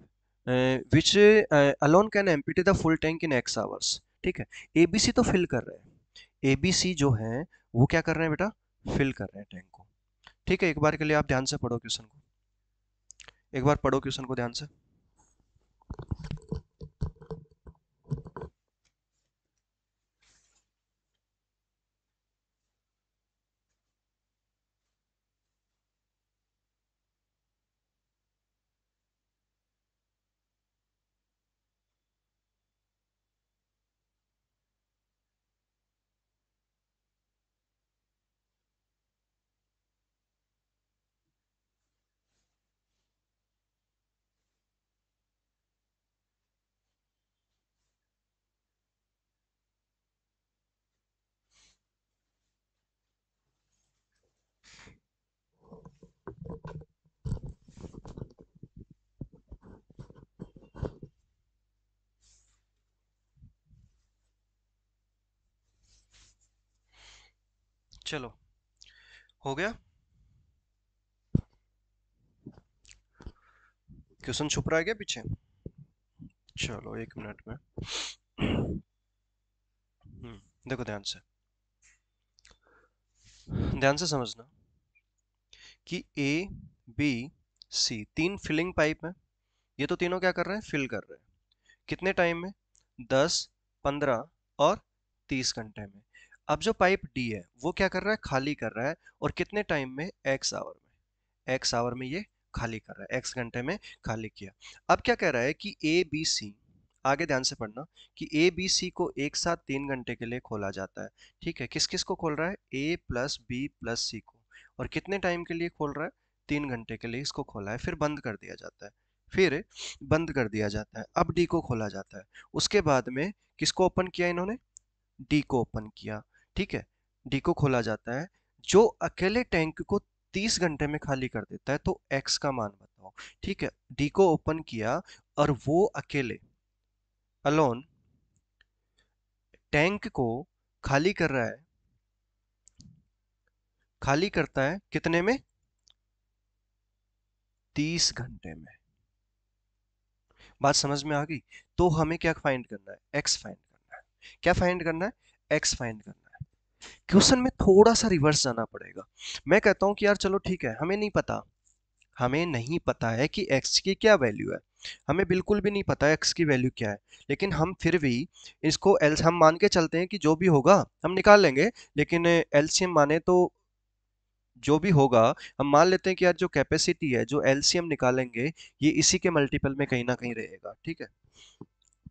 which alone can empty the full tank in X hours. ठीक है, ABC तो fill कर रहे हैं, ABC जो है वो क्या कर रहे हैं बेटा, फिल कर रहे हैं टैंक को। ठीक है, एक बार के लिए आप ध्यान से पढ़ो क्वेश्चन को, एक बार पढ़ो क्वेश्चन को ध्यान से। चलो, हो गया। क्वेश्चन छुप रहा है क्या पीछे? चलो, 1 मिनट में। देखो ध्यान से समझना कि ए, बी, सी तीन फिलिंग पाइप है। ये तो तीनों क्या कर रहे हैं? फिल कर रहे हैं। कितने टाइम में? 10, 15 और 30 घंटे में। अब जो पाइप डी है वो क्या कर रहा है? खाली कर रहा है। और कितने टाइम में? एक्स आवर में। एक्स आवर में ये खाली कर रहा है, एक्स घंटे में खाली किया। अब क्या कह रहा है कि ए बी सी, आगे ध्यान से पढ़ना, कि ए बी सी को एक साथ 3 घंटे के लिए खोला जाता है। ठीक है, किस किस को खोल रहा है? ए प्लस बी प्लस सी को। और कितने टाइम के लिए खोल रहा है? 3 घंटे के लिए इसको खोला है, फिर बंद कर दिया जाता है। फिर बंद कर दिया जाता है, अब डी को खोला जाता है। उसके बाद में किसको ओपन किया इन्होंने? डी को ओपन किया। ठीक है, डी को खोला जाता है। जो अकेले टैंक को 30 घंटे में खाली कर देता है, तो एक्स का मान बताओ। ठीक है, डी को ओपन किया और वो अकेले अलोन टैंक को खाली कर रहा है। खाली करता है कितने में? 30 घंटे में। बात समझ में आ गई? तो हमें क्या फाइंड करना है? एक्स फाइंड करना है। क्या फाइंड करना है? एक्स फाइंड करना है। क्वेश्चन में थोड़ा सा रिवर्स जाना पड़ेगा। मैं कहता हूं कि यार चलो ठीक है, हमें नहीं पता। हमें नहीं पता है कि x की क्या वैल्यू है। हमें बिल्कुल भी नहीं पता x की वैल्यू क्या है। लेकिन हम फिर भी इसको एल हम मान के चलते हैं कि जो भी होगा हम निकाल लेंगे। लेकिन एलसीएम माने तो जो भी होगा, हम मान लेते हैं कि यार जो कैपेसिटी है, जो एलसीएम निकालेंगे, ये इसी के मल्टीपल में कहीं ना कहीं रहेगा। ठीक है,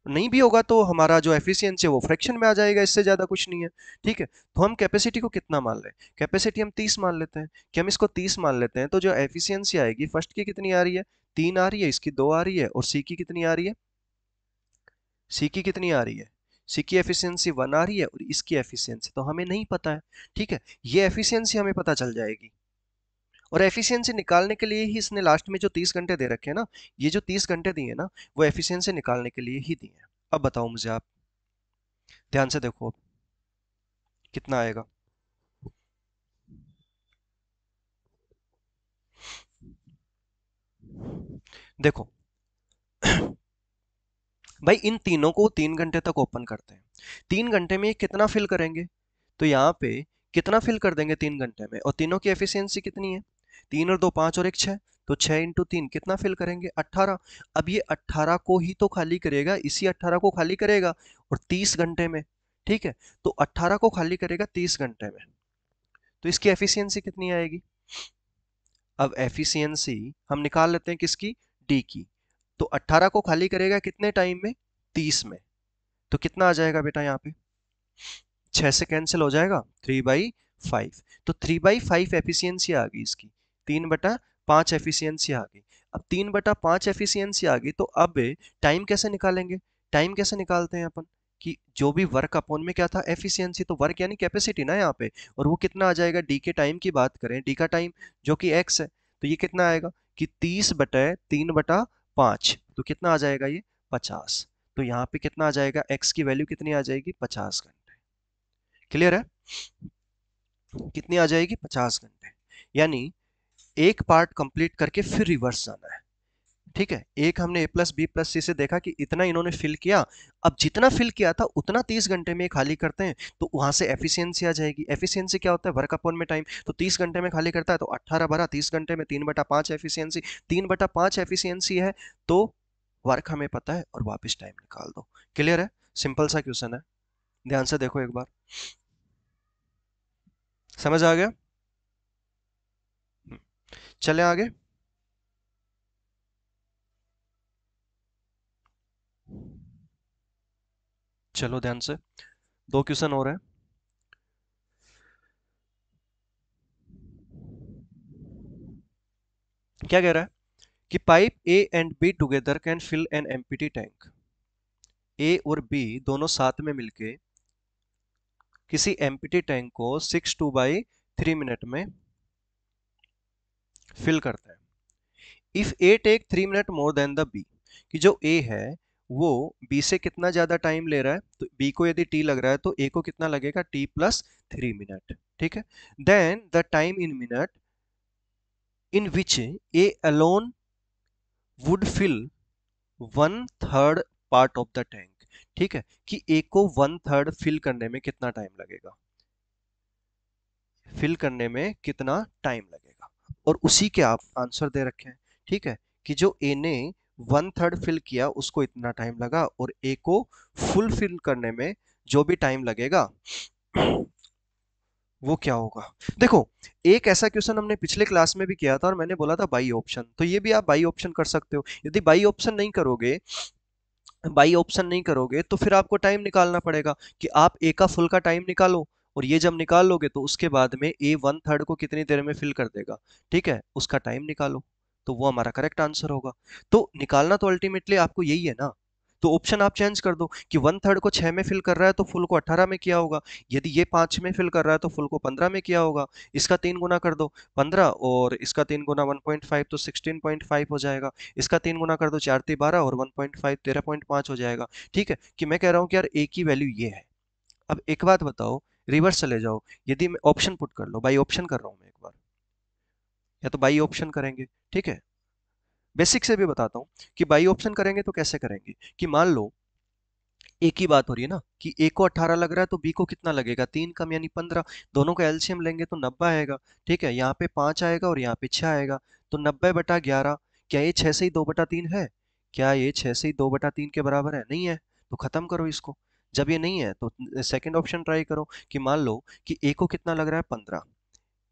नहीं भी होगा तो हमारा जो एफिशिएंसी है वो फ्रैक्शन में आ जाएगा, इससे ज्यादा कुछ नहीं है। ठीक है, तो हम कैपेसिटी को कितना मान लें? कैपेसिटी हम 30 मान लेते हैं। कि हम इसको 30 मान लेते हैं, तो जो एफिशिएंसी आएगी फर्स्ट की कितनी आ रही है? 3 आ रही है, इसकी 2 आ रही है, और सी की कितनी आ रही है? सी की कितनी आ रही है? सी की एफिशिएंसी 1 आ रही है, और इसकी एफिशिएंसी तो हमें नहीं पता है। ठीक है, ये एफिशिएंसी हमें पता चल जाएगी। और एफिशिएंसी निकालने के लिए ही इसने लास्ट में जो 30 घंटे दे रखे हैं ना, ये जो 30 घंटे दिए ना, वो एफिशिएंसी निकालने के लिए ही दिए हैं। अब बताओ मुझे आप, ध्यान से देखो अब कितना आएगा। देखो भाई, इन तीनों को 3 घंटे तक ओपन करते हैं। 3 घंटे में ये कितना फिल करेंगे? तो यहाँ पे कितना फिल कर देंगे 3 घंटे में? और तीनों की एफिशिएंसी कितनी है? 3 और 2 5 और 1 6। तो 6 × 3 कितना फिल करेंगे? 18। अब ये 18 को ही तो खाली करेगा, इसी 18 को खाली करेगा, और 30 घंटे में। ठीक है, तो 18 को खाली करेगा 30 घंटे में। तो इसकी एफिशिएंसी कितनी आएगी? अब एफिशिएंसी हम निकाल लेते हैं किसकी? डी की। तो 18 को खाली करेगा कितने टाइम में? 30 में। तो कितना आ जाएगा बेटा यहाँ पे? 6 से कैंसिल हो जाएगा, 3/5। तो 3/5 एफिशिएंसी आ गई इसकी। 3/5 एफिशिएंसी आ गई। अब 3/5 एफिशिएंसी आ गई, तो अब टाइम कैसे निकालेंगे? टाइम कैसे निकालते हैं अपन? कि जो भी वर्क अपॉन में क्या था? एफिशिएंसी। तो वर्क यानी कैपेसिटी ना यहाँ पे, और वो कितना आ जाएगा? डी के टाइम की बात करें, डी का टाइम जो कि एक्स है, तो ये कितना आएगा? कि 30/3/5। तो कितना आ जाएगा ये? 50। तो यहाँ पे कितना आ जाएगा? एक्स की वैल्यू कितनी आ जाएगी? 50 घंटे। क्लियर है? कितनी आ जाएगी? 50 घंटे। यानी एक पार्ट कंप्लीट करके फिर रिवर्स जाना है। ठीक है, एक हमने ए प्लस बी प्लस सी से देखा कि इतना इन्होंने फिल किया। अब जितना फिल किया था उतना 30 घंटे में खाली करते हैं, तो वहां से एफिशिएंसी आ जाएगी। एफिशिएंसी क्या होता है? वर्क अपॉन में टाइम। तो 30 घंटे में खाली करता है, तो 18 भरा 30 घंटे में, 3/5 एफिशिएंसी। 3/5 एफिशिएंसी है, तो वर्क हमें पता है, और वापस टाइम निकाल दो। क्लियर है? सिंपल सा क्वेश्चन है। ध्यान से देखो एक बार। समझ आ गया? हम्म, चले आगे। चलो ध्यान से, 2 क्वेश्चन और है। क्या कह रहा है? कि pipe A and B together can fill an empty tank. A और बी दोनों साथ में मिलके किसी एम्प्टी टैंक को 6/2/3 मिनट में फिल करते हैं। If A take 3 minute more then the B, कि जो ए है वो बी से कितना ज्यादा टाइम ले रहा है, तो बी को यदि टी लग रहा है तो ए को कितना लगेगा, t+3 मिनट, ठीक है। Then the time in minute in which A alone would fill 1/3 part of the tank, ठीक है, कि ए को 1/3 फिल करने में कितना टाइम लगेगा, फिल करने में कितना टाइम लगेगा, और उसी के आप आंसर दे रखे हैं, ठीक है, कि जो ए ने 1/3 फिल किया उसको इतना टाइम लगा, और ए को फुल फिल करने में जो भी टाइम लगेगा वो क्या होगा। देखो, एक ऐसा क्वेश्चन हमने पिछले क्लास में भी किया था और मैंने बोला था बाई ऑप्शन, तो ये भी आप बाई ऑप्शन कर सकते हो। यदि बाई ऑप्शन नहीं करोगे तो फिर आपको टाइम निकालना पड़ेगा कि आप ए का फुल का टाइम निकालो, और ये जब निकाल लोगे तो उसके बाद में ए 1/3 को कितनी देर में फिल कर देगा, ठीक है, उसका टाइम निकालो, तो वो हमारा करेक्ट आंसर होगा। तो निकालना तो अल्टीमेटली आपको यही है ना। तो ऑप्शन आप चेंज कर दो कि 1/3 को 6 में फिल कर रहा है तो फुल को 18 में किया होगा, यदि ये 5 में फिल कर रहा है तो फुल को 15 में किया होगा, इसका 3 गुना कर दो 15, और इसका 3 गुना 1.5 तो 16.5 हो जाएगा, इसका 3 गुना कर दो 4×3 12, और 1.5 13.5 हो जाएगा, ठीक है। कि मैं कह रहा हूँ कि यार ए की वैल्यू ये है। अब एक बात बताओ, रिवर्स चले जाओ, यदि मैं ऑप्शन पुट कर लो, बाई ऑप्शन कर रहा हूँ मैं एक बार, या तो बाई ऑप्शन करेंगे, ठीक है। बेसिक से भी बताता हूँ कि बाई ऑप्शन करेंगे तो कैसे करेंगे, कि मान लो एक ही बात हो रही है ना, कि ए को 18 लग रहा है तो बी को कितना लगेगा, 3 कम यानी 15, दोनों का एलसीएम लेंगे तो 90 आएगा, ठीक है, यहाँ पे 5 आएगा और यहाँ पे 6 आएगा, तो 90/11, क्या ये 6 से ही 2/3 है, क्या ये 6 से ही 2/3 के बराबर है, नहीं है, तो खत्म करो इसको। जब ये नहीं है तो सेकंड ऑप्शन ट्राई करो, कि मान लो कि ए को कितना लग रहा है 15,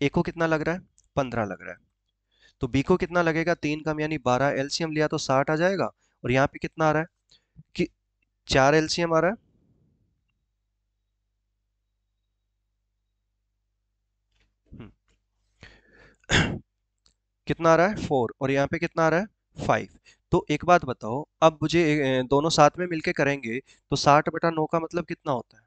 ए को कितना लग रहा है 15 लग रहा है, तो बी को कितना लगेगा, 3 कम यानी 12, एलसीएम लिया तो 60 आ जाएगा, और यहाँ पे कितना आ रहा है कि 4 एलसीएम आ रहा है। हम्म, कितना आ रहा है 4, और यहाँ पे कितना आ रहा है 5। तो एक बात बताओ, अब मुझे दोनों साथ में मिलके करेंगे तो 60/9 का मतलब कितना होता है,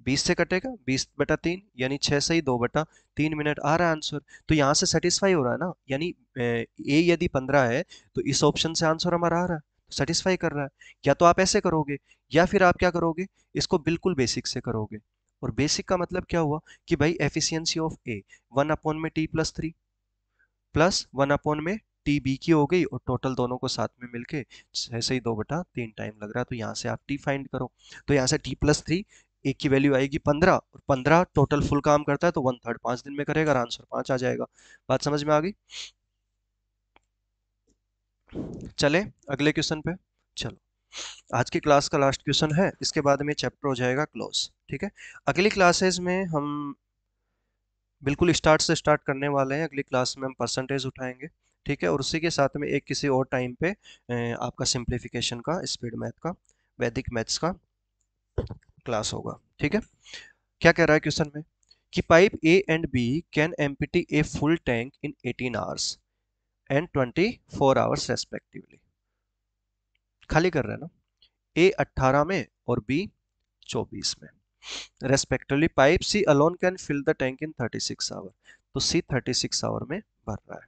20 से कटेगा, 20/3 यानी 6 से ही 2/3 मिनट आ रहा है आंसर। तो यहाँ से सेटिस्फाई हो रहा है ना, यानी ए यदि 15 है तो इस ऑप्शन से आंसर हमारा आ रहा है, सेटिस्फाई कर रहा है। या तो आप ऐसे करोगे, या फिर आप क्या करोगे, इसको बिल्कुल बेसिक से करोगे, और बेसिक का मतलब क्या हुआ कि भाई efficiency of A 1/t+3 plus 1/, T B की हो गई, और टोटल दोनों को साथ में मिलके 6 से ही 2/3 टाइम लग रहा है, तो यहाँ से आप टी फाइंड करो। तो यहाँ से t+3, एक की वैल्यू आएगी 15, और 15 टोटल फुल काम करता है तो 1/3 5 दिन में करेगा और आंसर 5 आ जाएगा। बात समझ में आ गई। चले अगले क्वेश्चन पे। चलो, आज की क्लास का लास्ट क्वेश्चन है, इसके बाद में चैप्टर हो जाएगा क्लोज, ठीक है। अगली क्लासेस में हम बिल्कुल स्टार्ट से स्टार्ट करने वाले हैं, अगली क्लास में हम परसेंटेज उठाएंगे, ठीक है, और उसी के साथ में एक किसी और टाइम पे आपका सिंप्लीफिकेशन का, स्पीड मैथ का, वैदिक मैथ्स का क्लास होगा, ठीक है। क्या कह रहा है क्वेश्चन में, कि pipe A and B can empty a full tank in 18 hours and 24 hours respectively. खाली कर रहा है ना, ए 18 में और बी 24 में respectively. Pipe C alone can fill the tank in 36 hour, तो सी 36 आवर में भर रहा है।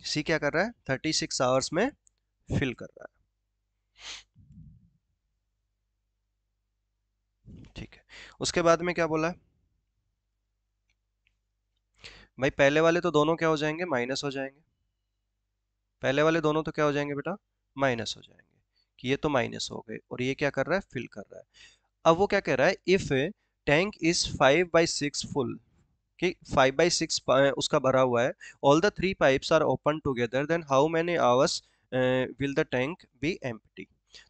सी क्या कर रहा है, 36 आवर्स में फिल कर रहा है, ठीक है। उसके बाद में क्या बोला है, भाई पहले वाले तो दोनों क्या हो जाएंगे, माइनस हो जाएंगे, पहले वाले दोनों तो क्या हो जाएंगे बेटा, माइनस हो जाएंगे, कि ये तो माइनस हो गए, और ये क्या कर रहा है, फिल कर रहा है। अब वो क्या कह रहा है, इफ टैंक इज 5/6 फुल, कि 5/6 उसका भरा हुआ है, all the 3 pipes are open together, then how many hours will the tank be empty.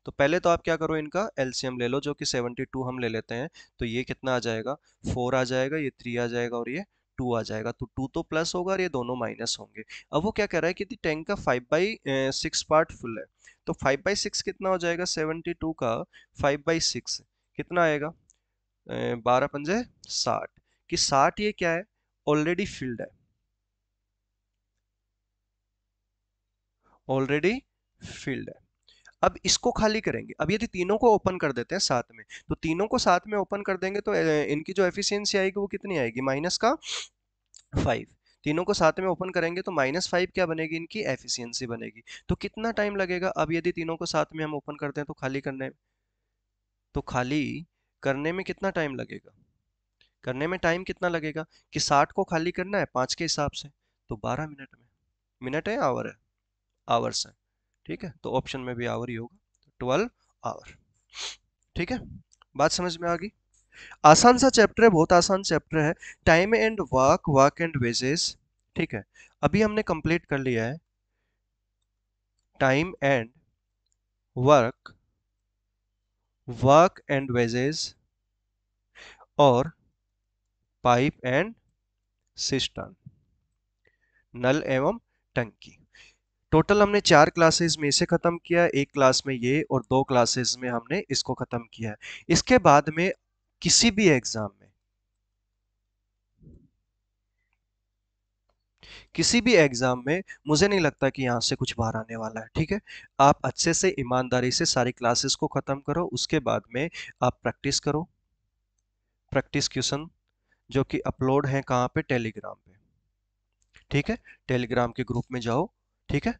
तो पहले तो आप क्या करो, इनका एलसीएम ले लो, जो कि 72 हम ले लेते हैं, तो ये कितना आ जाएगा, 4 आ जाएगा, ये 3 आ जाएगा, और ये 2 आ जाएगा, तो 2 तो प्लस होगा और ये दोनों माइनस होंगे। अब वो क्या कह रहा है कि टैंक का 5/6 पार्ट फुल है, तो 5/6 कितना हो जाएगा, 72 का 5/6 कितना आएगा, 12×5 60, कि 60 ये क्या है, ऑलरेडी फिल्ड है, ऑलरेडी फिल्ड है। अब इसको खाली करेंगे, अब यदि तीनों को ओपन कर देते हैं साथ में, तो तीनों को साथ में ओपन कर देंगे तो इनकी जो एफिशिएंसी आएगी वो कितनी आएगी, -5। तीनों को साथ में ओपन करेंगे तो -5 क्या बनेगी, इनकी एफिशिएंसी बनेगी। तो कितना टाइम लगेगा, अब यदि तीनों को साथ में हम ओपन करते हैं तो खाली करने में कितना टाइम लगेगा, करने में टाइम कितना लगेगा कि 60 को खाली करना है 5 के हिसाब से, तो 12 मिनट में। मिनट है या आवर है, आवर्स है। ठीक है, तो ऑप्शन में भी आवर ही होगा, 12 आवर। ठीक है, बात समझ में आ गई। आसान सा चैप्टर है, बहुत आसान चैप्टर है। Time and work, work and wages. ठीक है, अभी हमने कंप्लीट कर लिया है time and work, work and wages और पाइप एंड सिस्टम, नल एवं टंकी। टोटल हमने 4 क्लासेस में इसे खत्म किया, एक क्लास में ये और 2 क्लासेस में हमने इसको खत्म किया है। इसके बाद में किसी भी एग्जाम में, किसी भी एग्जाम में मुझे नहीं लगता कि यहाँ से कुछ बाहर आने वाला है। ठीक है, आप अच्छे से ईमानदारी से सारी क्लासेस को खत्म करो, उसके बाद में आप प्रैक्टिस करो, प्रैक्टिस क्वेश्चन जो कि अपलोड है कहाँ पे, टेलीग्राम पे। ठीक है, टेलीग्राम के ग्रुप में जाओ, ठीक है,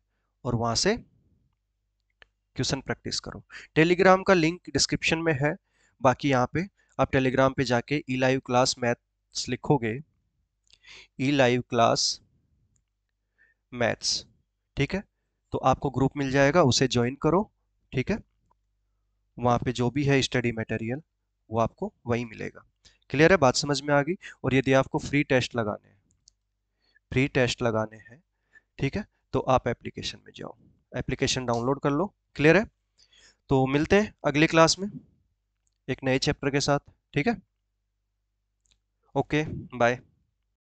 और वहां से क्वेश्चन प्रैक्टिस करो। टेलीग्राम का लिंक डिस्क्रिप्शन में है। बाकी यहाँ पे आप टेलीग्राम पे जाके ई लाइव क्लास मैथ्स लिखोगे, ई लाइव क्लास मैथ्स, ठीक है, तो आपको ग्रुप मिल जाएगा, उसे ज्वाइन करो। ठीक है, वहाँ पे जो भी है स्टडी मटेरियल वो आपको वही मिलेगा। क्लियर है, बात समझ में आ गई। और यदि आपको फ्री टेस्ट लगाने हैं, फ्री टेस्ट लगाने हैं, ठीक है, तो आप एप्लीकेशन में जाओ, एप्लीकेशन डाउनलोड कर लो। क्लियर है, तो मिलते हैं अगली क्लास में एक नए चैप्टर के साथ। ठीक है, ओके, बाय।